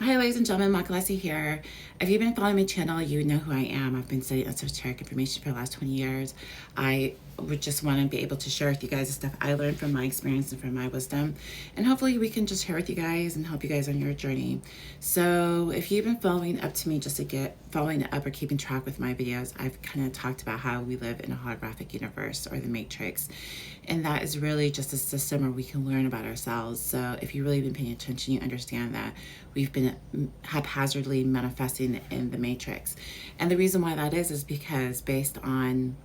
Hi, ladies and gentlemen, Magdalene here. If you've been following my channel, you know who I am. I've been studying esoteric information for the last 20 years. I would just want to be able to share with you guys the stuff I learned from my experience and from my wisdom. And hopefully we can just share with you guys and help you guys on your journey. So if you've been following up to me just to get following up or keeping track with my videos, I've kind of talked about how we live in a holographic universe or the matrix. And that is really just a system where we can learn about ourselves. So if you've really been paying attention, you understand that we've been haphazardly manifesting in the matrix. And the reason why that is because based on,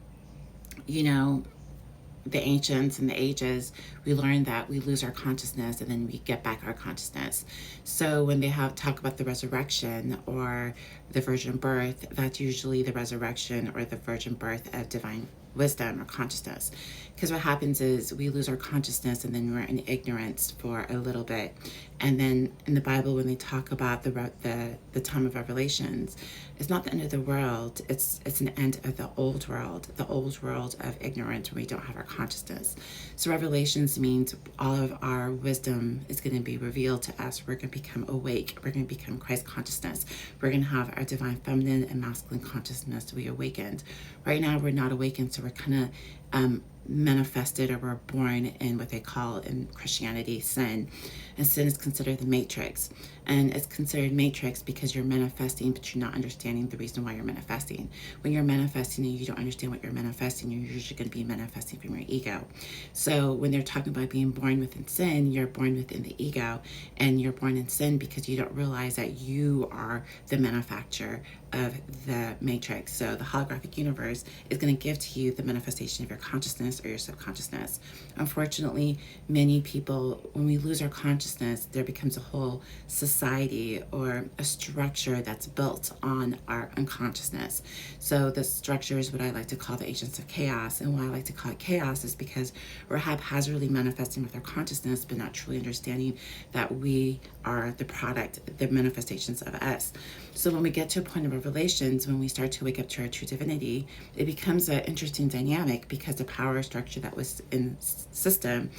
the ancients and the ages, we learned that we lose our consciousness and then we get back our consciousness. So when they talk about the resurrection or the virgin birth, that's usually the resurrection or the virgin birth of divine wisdom or consciousness. Because what happens is we lose our consciousness and then we're in ignorance for a little bit. And then in the Bible, when they talk about the time of revelations, it's not the end of the world. It's an end of the old world of ignorance where we don't have our consciousness. So revelations means all of our wisdom is going to be revealed to us. We're going to become awake. We're going to become Christ consciousness. We're going to have our divine feminine and masculine consciousness to be awakened. Right now, we're not awakened, so we're kind of manifested, or we're born in what they call in Christianity sin. And sin is considered the matrix. And it's considered matrix because you're manifesting, but you're not understanding the reason why you're manifesting. When you're manifesting and you don't understand what you're manifesting, you're usually going to be manifesting from your ego. So when they're talking about being born within sin, you're born within the ego, and you're born in sin because you don't realize that you are the manufacturer of the matrix. So the holographic universe is going to give to you the manifestation of your consciousness or your subconsciousness. Unfortunately, many people, when we lose our consciousness, there becomes a whole society or a structure that's built on our unconsciousness. So the structure is what I like to call the agents of chaos. And why I like to call it chaos is because we're haphazardly manifesting with our consciousness, but not truly understanding that we are the product, the manifestations of us. So when we get to a point of revelations, when we start to wake up to our true divinity, it becomes an interesting dynamic because the power structure that was in system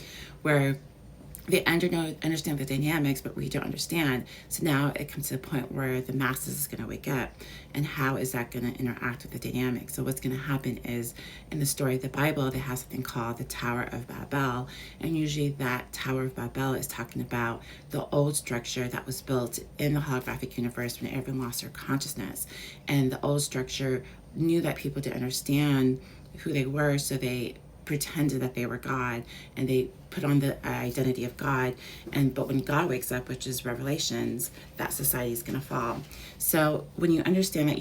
where they understand the dynamics, but we don't understand. So now it comes to the point where the masses is going to wake up, and how is that going to interact with the dynamics? So what's going to happen is, in the story of the Bible, they have something called the Tower of Babel, and usually that Tower of Babel is talking about the old structure that was built in the holographic universe when everyone lost their consciousness, and the old structure knew that people didn't understand who they were, so they pretended that they were God, and they put on the identity of God. But when God wakes up, which is Revelations, that society is going to fall. So when you understand that,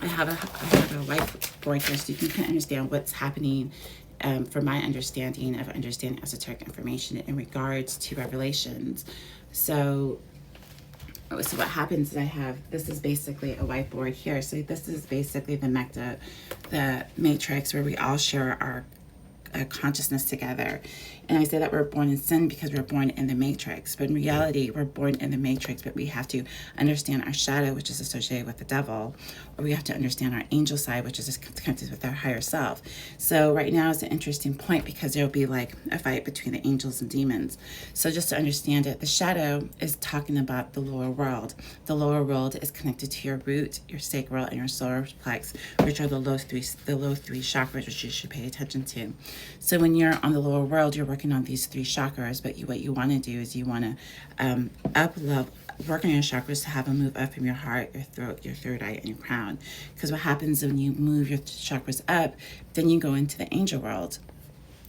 I have a whiteboard here, so you can kind of understand what's happening. From my understanding of understanding esoteric information in regards to Revelations. So what happens is this is basically a whiteboard here. So this is basically the matrix where we all share our consciousness together. And I say that we're born in sin because we're born in the matrix. But in reality, we're born in the matrix, but we have to understand our shadow, which is associated with the devil, or we have to understand our angel side, which is connected with our higher self. So right now is an interesting point because there'll be like a fight between the angels and demons. So just to understand it, the shadow is talking about the lower world. The lower world is connected to your root, your sacral, and your solar plex, which are the low three chakras, which you should pay attention to. So when you're on the lower world, you're working on these three chakras, but what you want to do is you want to work on your chakras to have them move up from your heart, your throat, your third eye, and your crown. Because what happens when you move your chakras up, then you go into the angel world.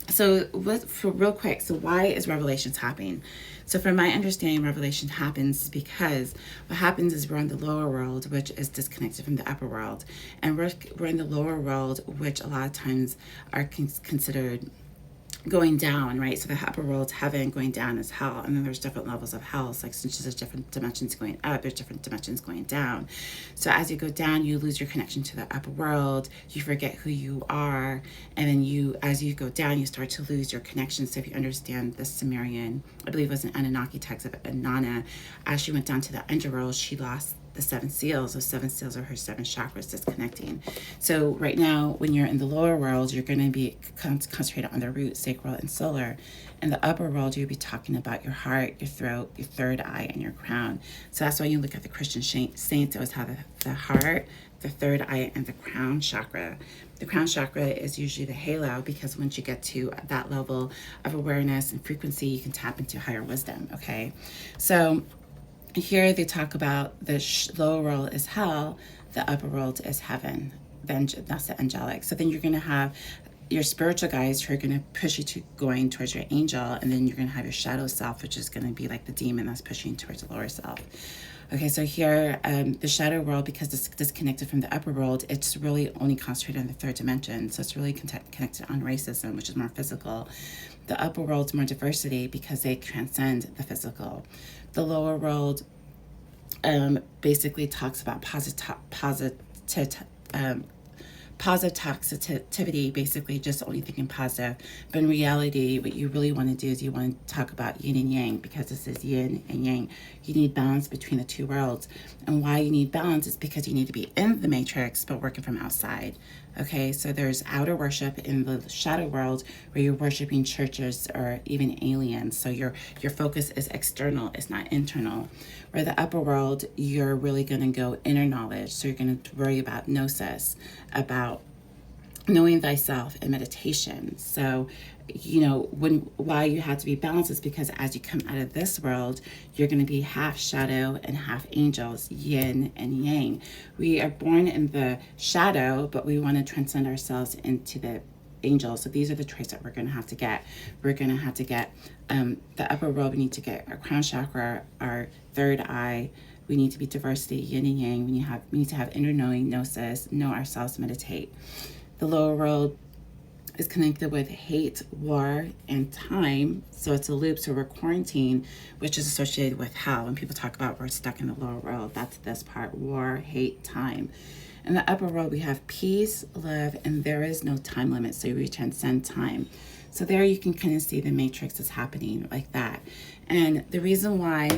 So real quick, so why is Revelations happening? So from my understanding, Revelation happens because what happens is we're in the lower world, which is disconnected from the upper world. And we're in the lower world, which a lot of times are considered going down, right? So the upper world's heaven, going down is hell. And then there's different levels of hell. It's like, since there's different dimensions going up, there's different dimensions going down. So as you go down, you lose your connection to the upper world. You forget who you are. And then as you go down, you start to lose your connection. So if you understand the Sumerian, I believe it was an Anunnaki text of Inanna, as she went down to the underworld, she lost the 7 seals. Those 7 seals are her 7 chakras disconnecting. So right now, when you're in the lower world, you're going to be concentrated on the root, sacral, and solar. In the upper world, you'll be talking about your heart, your throat, your third eye, and your crown. So that's why you look at the Christian saints, they always have the heart, the third eye, and the crown chakra. The crown chakra is usually the halo, because once you get to that level of awareness and frequency, you can tap into higher wisdom, okay? So here they talk about the lower world is hell, the upper world is heaven. Then that's the angelic. So then you're going to have your spiritual guides who are going to push you to going towards your angel, and then you're going to have your shadow self, which is going to be like the demon that's pushing you towards the lower self. Okay, so here, the shadow world, because it's disconnected from the upper world, it's really only concentrated on the third dimension. So it's really connected on racism, which is more physical. The upper world's more diversity because they transcend the physical. The lower world basically talks about positivity, basically just only thinking positive. But in reality, what you really want to do is you want to talk about yin and yang, because this is yin and yang. You need balance between the two worlds. And why you need balance is because you need to be in the matrix, but working from outside. Okay, so there's outer worship in the shadow world where you're worshiping churches or even aliens. So your focus is external, it's not internal. Where the upper world, you're really going to go inner knowledge. So you're going to worry about gnosis, about knowing thyself and meditation. So, why you have to be balanced is because as you come out of this world, you're going to be half shadow and half angels, yin and yang. We are born in the shadow, but we want to transcend ourselves into the angels. So these are the traits that we're going to have to get. We're going to have to get the upper world. We need to get our crown chakra, our third eye. We need to be diversity, yin and yang. We need to have inner knowing, gnosis, know ourselves, meditate. The lower world is connected with hate, war, and time. So it's a loop. So we're quarantined, which is associated with hell. When people talk about we're stuck in the lower world, that's this part: war, hate, time. In the upper world, we have peace, love, and there is no time limit. So we transcend time. So there you can kind of see the matrix is happening like that. And the reason why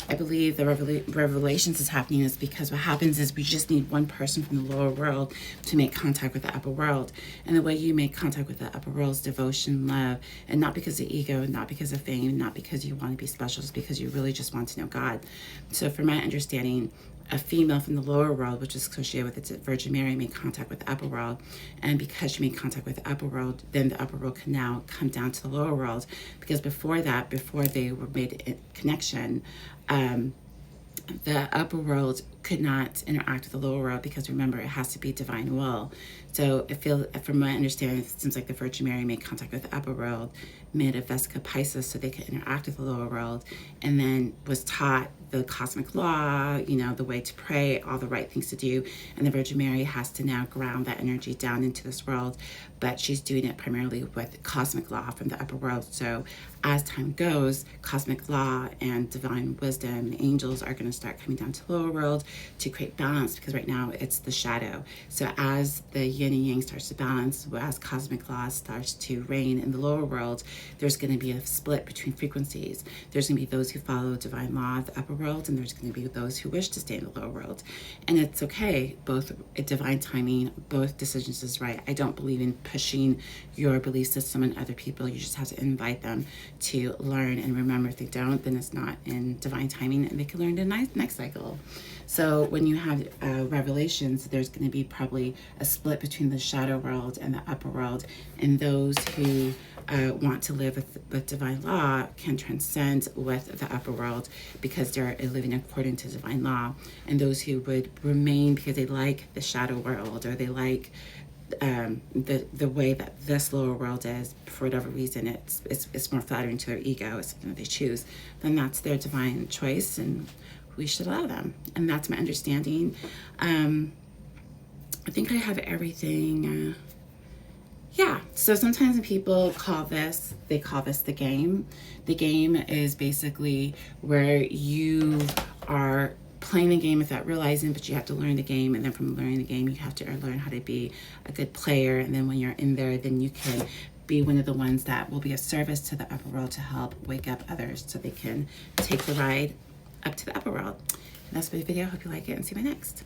I believe the revelations is happening is because what happens is we just need one person from the lower world to make contact with the upper world. And the way you make contact with the upper world is devotion, love, and not because of ego, not because of fame, not because you want to be special, it's because you really just want to know God. So from my understanding, a female from the lower world, which is associated with the Virgin Mary, made contact with the upper world. And because she made contact with the upper world, then the upper world can now come down to the lower world. Because before that, before they were made a connection, the upper world could not interact with the lower world, because remember, it has to be divine will. So I feel, from my understanding, it seems like the Virgin Mary made contact with the upper world, made a Vesica Pisces so they could interact with the lower world, and then was taught the cosmic law, the way to pray, all the right things to do. And the Virgin Mary has to now ground that energy down into this world, but she's doing it primarily with cosmic law from the upper world. So as time goes, cosmic law and divine wisdom, angels are going to start coming down to the lower world to create balance, because right now it's the shadow. So as the yin and yang starts to balance, as cosmic law starts to reign in the lower world, there's going to be a split between frequencies. There's going to be those who follow divine law of the upper world, and there's going to be those who wish to stay in the lower world. And it's okay, both divine timing, both decisions is right. I don't believe in pushing your belief system on other people. You just have to invite them to learn, and remember, if they don't, then it's not in divine timing, and they can learn the next cycle. So when you have revelations, there's going to be probably a split between the shadow world and the upper world, and those who want to live with divine law can transcend with the upper world because they're living according to divine law. And those who would remain because they like the shadow world, or they like the way that this lower world is, for whatever reason, it's more flattering to their ego, it's something that they choose, then that's their divine choice, and we should allow them. And that's my understanding. I think I have everything. Yeah, so sometimes when people call this, they call this the game. The game is basically where you are playing the game without realizing, but you have to learn the game, and then from learning the game, you have to learn how to be a good player, and then when you're in there, then you can be one of the ones that will be of service to the upper world to help wake up others so they can take the ride up to the upper world. And that's for the video. Hope you like it and see you next.